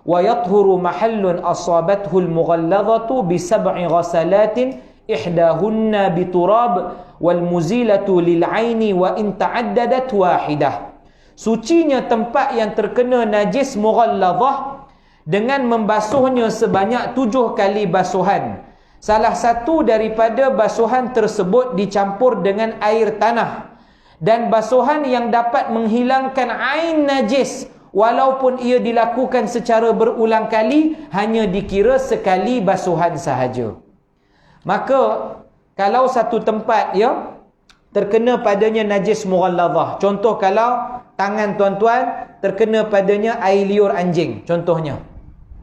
wa yathuru mahallun asabathu al-mughallazatu bi sab'i ghasalatin ihdahunna biturab wal muzilatu lil aini wa in ta'addadat wahidah. Sucinya tempat yang terkena najis mughallazah dengan membasuhnya sebanyak 7 kali basuhan. Salah satu daripada basuhan tersebut dicampur dengan air tanah, dan basuhan yang dapat menghilangkan ain najis walaupun ia dilakukan secara berulang kali hanya dikira sekali basuhan sahaja. Maka kalau satu tempat terkena padanya najis mughallazah, contoh kalau tangan tuan-tuan terkena padanya air liur anjing, contohnya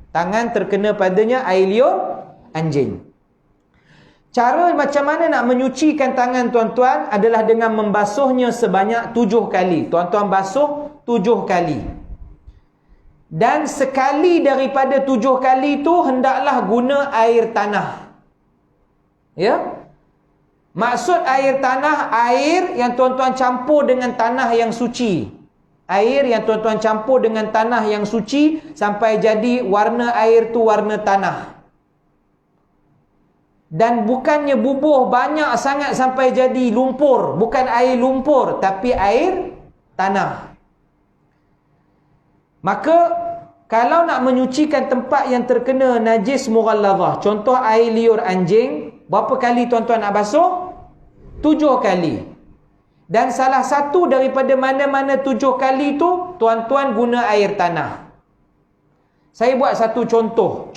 tangan terkena padanya air liur anjing, cara macam mana nak menyucikan tangan tuan-tuan adalah dengan membasuhnya sebanyak 7 kali. Tuan-tuan basuh 7 kali. Dan sekali daripada 7 kali itu hendaklah guna air tanah. Ya? Maksud air tanah, air yang tuan-tuan campur dengan tanah yang suci. Air yang tuan-tuan campur dengan tanah yang suci sampai jadi warna air tu warna tanah. Dan bukannya bubuh banyak sangat sampai jadi lumpur. Bukan air lumpur, tapi air tanah. Maka kalau nak menyucikan tempat yang terkena najis mughallazah, contoh air liur anjing, berapa kali tuan-tuan nak basuh? 7 kali. Dan salah satu daripada mana-mana 7 kali tu, tuan-tuan guna air tanah. Saya buat satu contoh.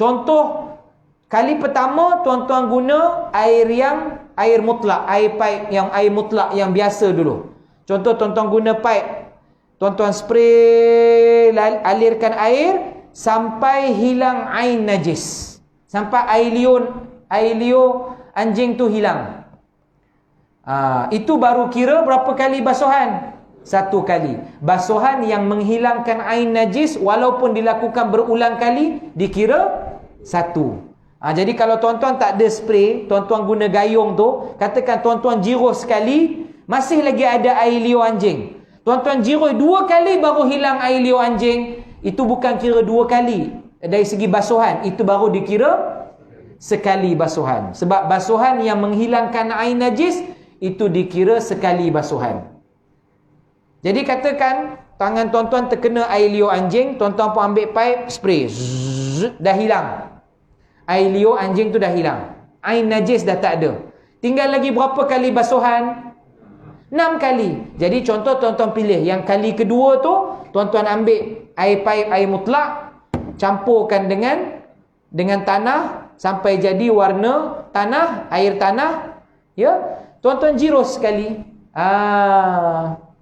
Kali pertama tuan-tuan guna air mutlak, air pipe yang air mutlak yang biasa dulu. Contoh tuan-tuan guna pipe, tuan-tuan spray, alirkan air sampai hilang ain najis. Sampai air liur anjing tu hilang. Itu baru kira berapa kali basuhan? 1 kali. Basuhan yang menghilangkan ain najis walaupun dilakukan berulang kali dikira 1. Jadi kalau tuan-tuan tak ada spray, tuan-tuan guna gayung tu, katakan tuan-tuan jiruh sekali, masih lagi ada air liur anjing. Tuan-tuan jiruh 2 kali baru hilang air liur anjing, itu bukan kira 2 kali dari segi basuhan, itu baru dikira sekali basuhan. Sebab basuhan yang menghilangkan air najis itu dikira sekali basuhan. Jadi katakan tangan tuan-tuan terkena air liur anjing, tuan-tuan pun ambil pipe, spray, dah hilang. Air liur anjing tu dah hilang. Air najis dah tak ada. Tinggal lagi berapa kali basuhan? 6 kali. Jadi contoh tuan-tuan pilih. Yang kali kedua tu, tuan-tuan ambil air paip, air mutlak, campurkan dengan tanah sampai jadi warna tanah, air tanah. Ya, tuan-tuan jirus sekali.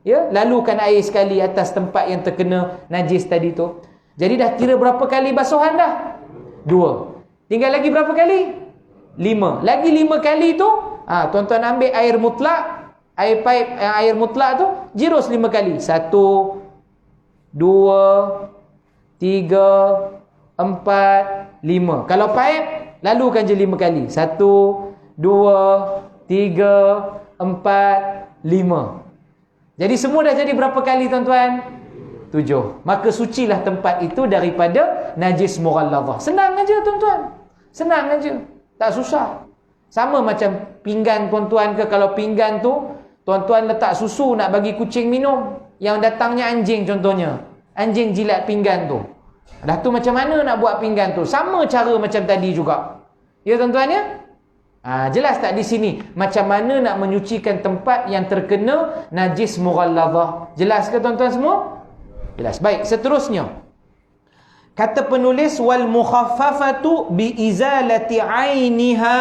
Ya, lalukan air sekali atas tempat yang terkena najis tadi tu. Jadi dah kira berapa kali basuhan dah? 2. Tinggal lagi berapa kali? 5. Lagi 5 kali tu, tuan-tuan ambil air mutlak, air paip air mutlak tu, jirus 5 kali. 1, 2, 3, 4, 5. Kalau paip, lalukan je 5 kali. 1, 2, 3, 4, 5. Jadi semua dah jadi berapa kali tuan-tuan? 7. Maka sucilah tempat itu daripada najis mughalladhah. Senang aja tuan-tuan. Senang aja. Tak susah. Sama macam pinggan tuan-tuan ke, kalau pinggan tu tuan-tuan letak susu nak bagi kucing minum, yang datangnya anjing contohnya. Anjing jilat pinggan tu. Dah tu macam mana nak buat pinggan tu? Sama cara macam tadi juga. Ya tuan-tuan ya? Jelas tak di sini macam mana nak menyucikan tempat yang terkena najis mughalladhah? Jelas ke tuan-tuan semua? Jelas. Baik, seterusnya. Kata penulis, wal mukhaffafatu bi izalati ainiha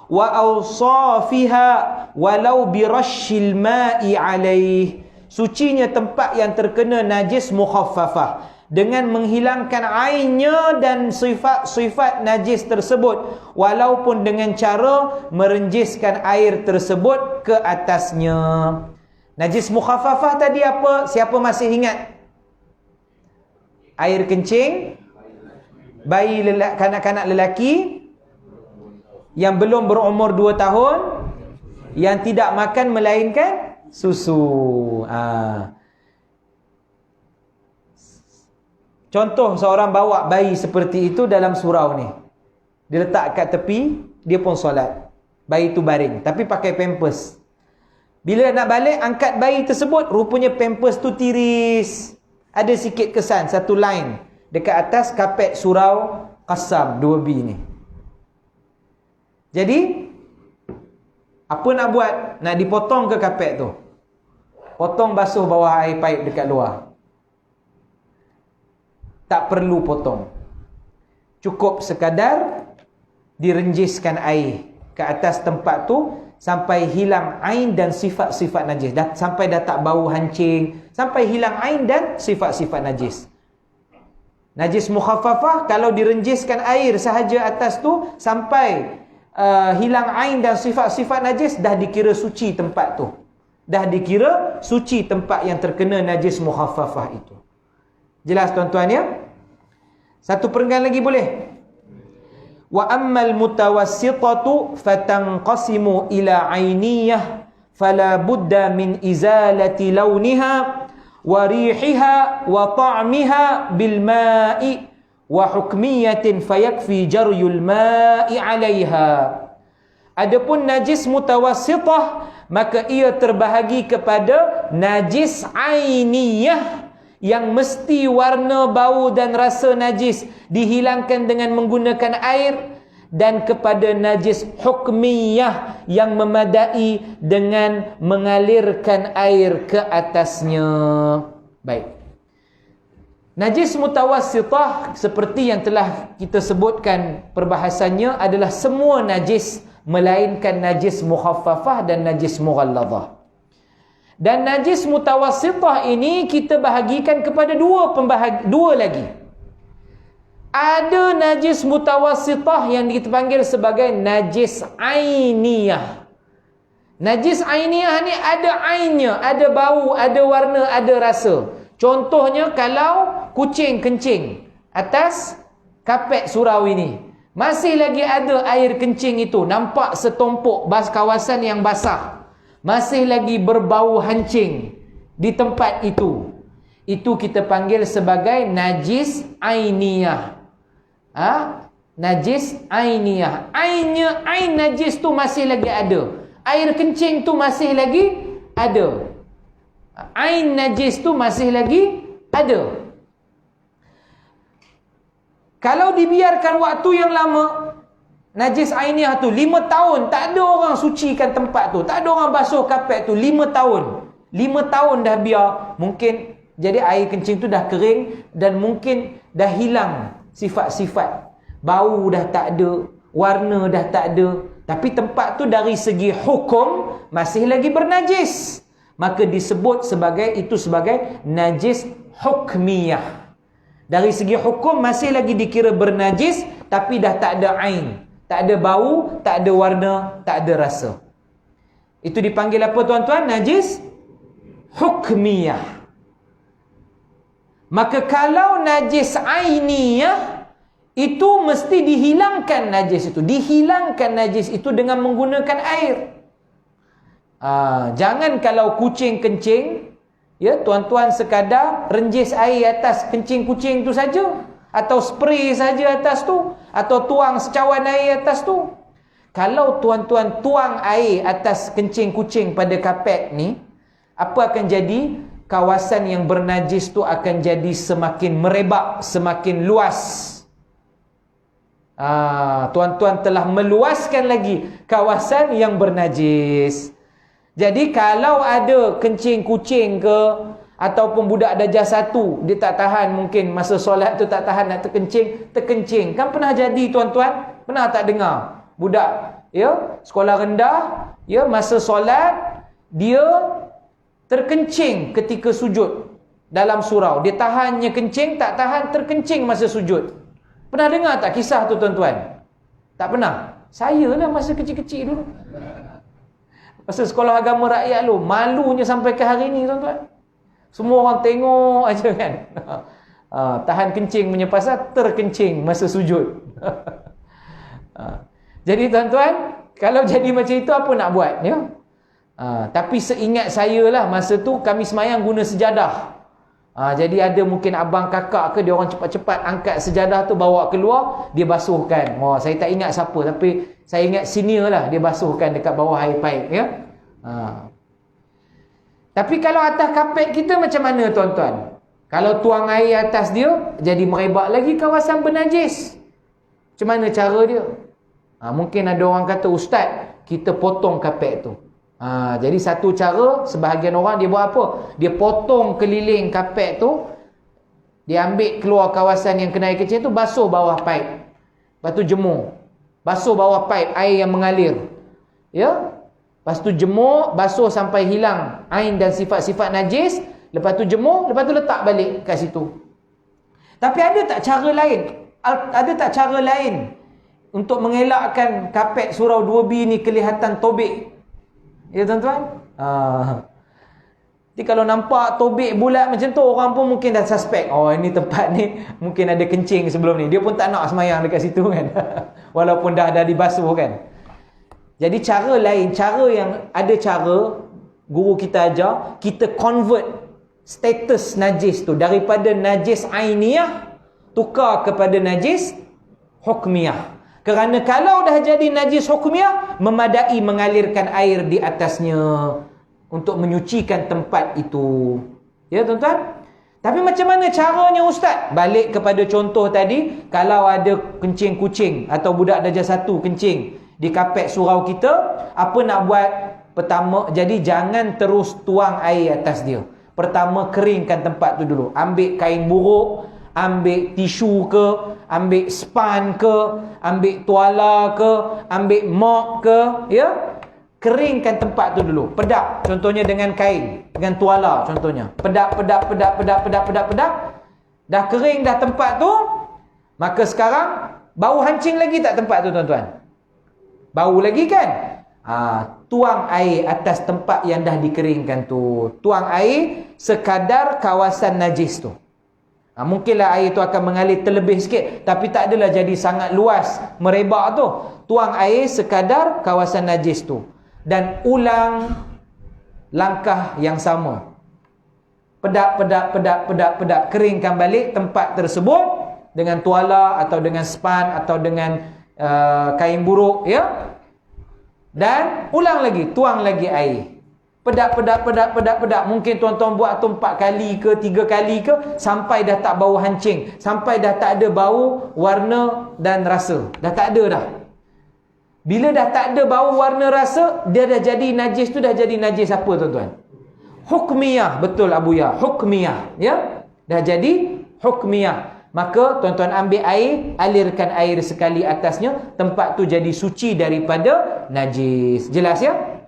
wa awsafiha walau bi rasyil ma'i alaih. Sucinya tempat yang terkena najis mukhaffafah dengan menghilangkan ainnya dan sifat-sifat najis tersebut, walaupun dengan cara merenjiskan air tersebut ke atasnya. Najis mukhaffafah tadi apa? Siapa masih ingat? Air kencing, bayi kanak-kanak lelaki yang belum berumur 2 tahun, yang tidak makan melainkan susu. Contoh seorang bawa bayi seperti itu dalam surau ni. Dia letak kat tepi, dia pun solat. Bayi tu baring, tapi pakai pampers. Bila nak balik, angkat bayi tersebut, rupanya pampers tu tiris. Ada sikit kesan, satu line dekat atas kapet surau Qasam 2B ni. Jadi, apa nak buat? Nak dipotong ke kapet tu? Potong basuh bawah air paip dekat luar. Tak perlu potong. Cukup sekadar direnjiskan air ke atas tempat tu sampai hilang ain dan sifat-sifat najis. Sampai dah tak bau hancing, sampai hilang ain dan sifat-sifat najis. Najis mukhaffafah kalau direnjiskan air sahaja atas tu sampai hilang ain dan sifat-sifat najis, dah dikira suci tempat tu. Dah dikira suci tempat yang terkena najis mukhaffafah itu. Jelas tuan-tuan ya? Satu perenggan lagi boleh? Wa ammal mutawassitatu fatanqasimu ila ainiyah fala budda min izalati launiha wa rihiha wa ta'miha bil ma'i wa hukmiyatin fayakfi jaryul ma'i 'alayha. Adapun najis mutawassitah, maka ia terbahagi kepada najis ainiyah yang mesti warna, bau dan rasa najis dihilangkan dengan menggunakan air, dan kepada najis hukmiyah yang memadai dengan mengalirkan air ke atasnya. Baik. Najis mutawassitah seperti yang telah kita sebutkan perbahasannya adalah semua najis melainkan najis mukhaffafah dan najis mughalladhah. Dan najis mutawassitah ini kita bahagikan kepada dua lagi. Ada najis mutawassitah yang kita panggil sebagai najis ainiyah. Najis ainiyah ni ada ainnya, ada bau, ada warna, ada rasa. Contohnya kalau kucing kencing atas kapet surau ini, masih lagi ada air kencing itu, nampak setumpuk kawasan yang basah, masih lagi berbau hancing di tempat itu. Itu kita panggil sebagai najis ainiyah. Najis ainiyah. Ainnya, ain najis tu masih lagi ada. Air kencing tu masih lagi ada. Ain najis tu masih lagi ada. Kalau dibiarkan waktu yang lama, najis ainiah tu 5 tahun tak ada orang sucikan tempat tu, tak ada orang basuh kapet tu 5 tahun. 5 tahun dah biar, mungkin jadi air kencing tu dah kering dan mungkin dah hilang sifat-sifat. Bau dah tak ada, warna dah tak ada, tapi tempat tu dari segi hukum masih lagi bernajis. Maka disebut sebagai najis hukmiyah. Dari segi hukum masih lagi dikira bernajis, tapi dah tak ada ain, tak ada bau, tak ada warna, tak ada rasa. Itu dipanggil apa tuan-tuan? Najis hukmiyah. Maka kalau najis ainiyah, itu mesti dihilangkan najis itu. Dihilangkan najis itu dengan menggunakan air. Jangan kalau kucing kencing, ya, tuan-tuan sekadar renjis air atas kencing kucing tu saja, atau spray saja atas tu, atau tuang secawan air atas tu. Kalau tuan-tuan tuang air atas kencing kucing pada kapet ni, apa akan jadi? Kawasan yang bernajis tu akan jadi semakin merebak, semakin luas. Tuan-tuan telah meluaskan lagi kawasan yang bernajis. Jadi kalau ada kencing kucing ke, ataupun budak darjah 1, dia tak tahan, mungkin masa solat tu tak tahan nak terkencing. Kan pernah jadi tuan-tuan? Pernah tak dengar? Budak, ya, sekolah rendah, ya, masa solat dia terkencing ketika sujud dalam surau. Dia tahannya kencing, tak tahan, terkencing masa sujud. Pernah dengar tak kisah tu tuan-tuan? Tak pernah? Saya lah masa kecil-kecil dulu. Masa sekolah agama rakyat lu, malunya sampai ke hari ni tuan-tuan. Semua orang tengok aja kan. Tahan kencing punya pasal terkencing masa sujud. Jadi tuan-tuan, kalau jadi macam itu apa nak buat, ya? Tapi seingat saya lah, masa tu kami semayang guna sejadah. Jadi ada mungkin abang kakak ke, dia orang cepat-cepat angkat sejadah tu bawa keluar, dia basuhkan. Saya tak ingat siapa, tapi saya ingat senior lah, dia basuhkan dekat bawah air paip, ya. Tapi kalau atas kapet kita macam mana tuan-tuan? Kalau tuang air atas dia, jadi merebak lagi kawasan bernajis. Macam mana cara dia? Mungkin ada orang kata, ustaz, kita potong kapet tu. Jadi satu cara, sebahagian orang dia buat apa? Dia potong keliling kapet tu, dia ambil keluar kawasan yang kena air kecil tu, basuh bawah paip, lepas tu jemur. Basuh bawah paip, air yang mengalir, ya. Lepas tu jemur, basuh sampai hilang ain dan sifat-sifat najis, lepas tu jemur, lepas tu letak balik kat situ. Tapi ada tak cara lain? Ada tak cara lain untuk mengelakkan kapet surau 2B ni kelihatan tobek? Ya tuan-tuan? Jadi kalau nampak tobek bulat macam tu, orang pun mungkin dah suspek. Ini tempat ni mungkin ada kencing sebelum ni. Dia pun tak nak semayang dekat situ kan. Walaupun dah dibasuh kan. Jadi cara lain, cara yang ada cara guru kita ajar, kita convert status najis tu daripada najis ainiyah tukar kepada najis hukmiyah. Kerana kalau dah jadi najis hukmiyah, memadai mengalirkan air di atasnya untuk menyucikan tempat itu. Ya tuan-tuan? Tapi macam mana caranya ustaz? Balik kepada contoh tadi, kalau ada kencing kucing atau budak darjah 1 kencing di kapet surau kita, apa nak buat? Pertama, jadi jangan terus tuang air atas dia. Pertama, keringkan tempat tu dulu. Ambil kain buruk, ambil tisu ke, ambil span ke, ambil tuala ke, ambil mop ke, ya. Keringkan tempat tu dulu. Pedap, contohnya dengan kain, dengan tuala contohnya. Pedap. Dah kering dah tempat tu, maka sekarang bau hancing lagi tak tempat tu tuan-tuan? Bau lagi kan? Tuang air atas tempat yang dah dikeringkan tu. Tuang air sekadar kawasan najis tu. Mungkinlah air tu akan mengalir terlebih sikit, tapi tak adalah jadi sangat luas, merebak tu. Tuang air sekadar kawasan najis tu. Dan ulang langkah yang sama. Pedap. Keringkan balik tempat tersebut dengan tuala atau dengan span atau dengan kain buruk, ya. Dan ulang lagi, tuang lagi air. Pedap. Mungkin tuan-tuan buat tu 4 kali ke 3 kali ke, sampai dah tak bau hancing, sampai dah tak ada bau, warna dan rasa. Dah tak ada dah. Bila dah tak ada bau, warna, rasa, dia dah jadi najis tu, dah jadi najis apa tuan-tuan? Hukmiyah. Betul Abuya, hukmiyah, ya. Dah jadi hukmiyah. Maka tuan-tuan ambil air, alirkan air sekali atasnya, tempat tu jadi suci daripada najis. Jelas ya?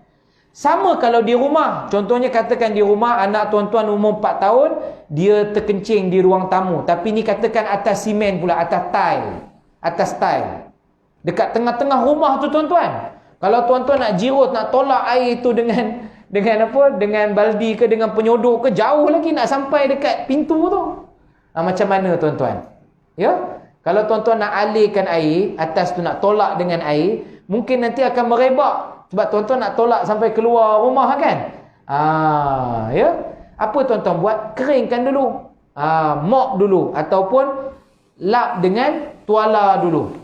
Sama kalau di rumah. Contohnya katakan di rumah anak tuan-tuan umur 4 tahun, dia terkencing di ruang tamu. Tapi ni katakan atas simen pula, atas tile. Atas tile. Dekat tengah-tengah rumah tu tuan-tuan. Kalau tuan-tuan nak jirut, nak tolak air tu dengan apa? Dengan baldi ke, dengan penyodok ke, jauh lagi nak sampai dekat pintu tu. Macam mana tuan-tuan? Ya? Kalau tuan-tuan nak alirkan air, atas tu nak tolak dengan air, mungkin nanti akan merebak. Sebab tuan-tuan nak tolak sampai keluar rumah kan? Ya? Apa tuan-tuan buat? Keringkan dulu. Mop dulu. Ataupun lap dengan tuala dulu.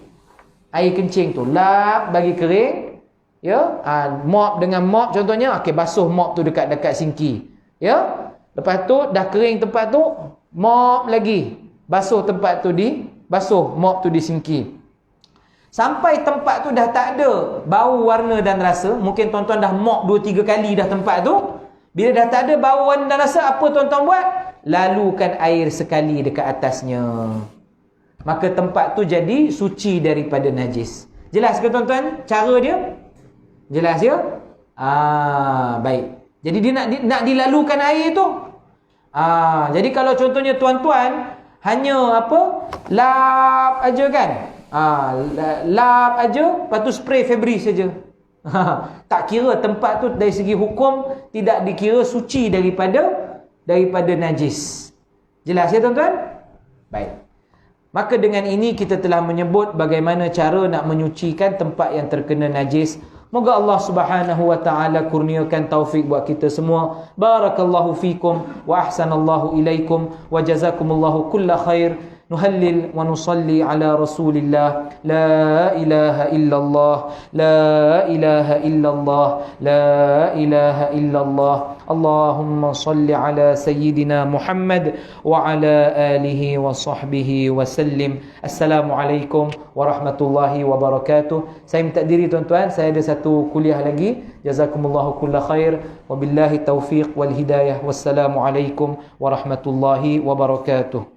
Air kencing tu. Lap bagi kering. Ya? Mop dengan mop contohnya. Okey, basuh mop tu dekat sinki. Ya? Lepas tu dah kering tempat tu, mop lagi. Basuh tempat tu basuh mop tu di sinki. Sampai tempat tu dah tak ada bau, warna dan rasa. Mungkin tuan-tuan dah mop 2-3 kali dah tempat tu. Bila dah tak ada bau, warna dan rasa, apa tuan-tuan buat? Lalukan air sekali dekat atasnya. Maka tempat tu jadi suci daripada najis. Jelas ke tuan-tuan cara dia? Jelas ya? Baik. Jadi dia nak dilalukan air tu. Jadi kalau contohnya tuan-tuan hanya lap aja kan? Lap aja, lepas tu spray Febreze saja. Tak kira tempat tu dari segi hukum tidak dikira suci daripada najis. Jelas ya tuan-tuan? Baik. Maka dengan ini kita telah menyebut bagaimana cara nak menyucikan tempat yang terkena najis. Moga Allah Subhanahu wa taala kurniakan taufik buat kita semua. Barakallahu fikum wa ahsanallahu ilaikum wa jazakumullahu kulla khair. Nuhallil wa nusalli ala Rasulillah. La ilaha illallah, la ilaha illallah, la ilaha illallah. Allahumma salli ala Sayyidina Muhammad wa ala alihi wa sahbihi wa sallim. Assalamualaikum warahmatullahi wabarakatuh. Saya minta diri tuan-tuan, saya ada satu kuliah lagi. Jazakumullahu kulla khair. Wabillahi taufiq wal hidayah. Wassalamualaikum warahmatullahi wabarakatuh.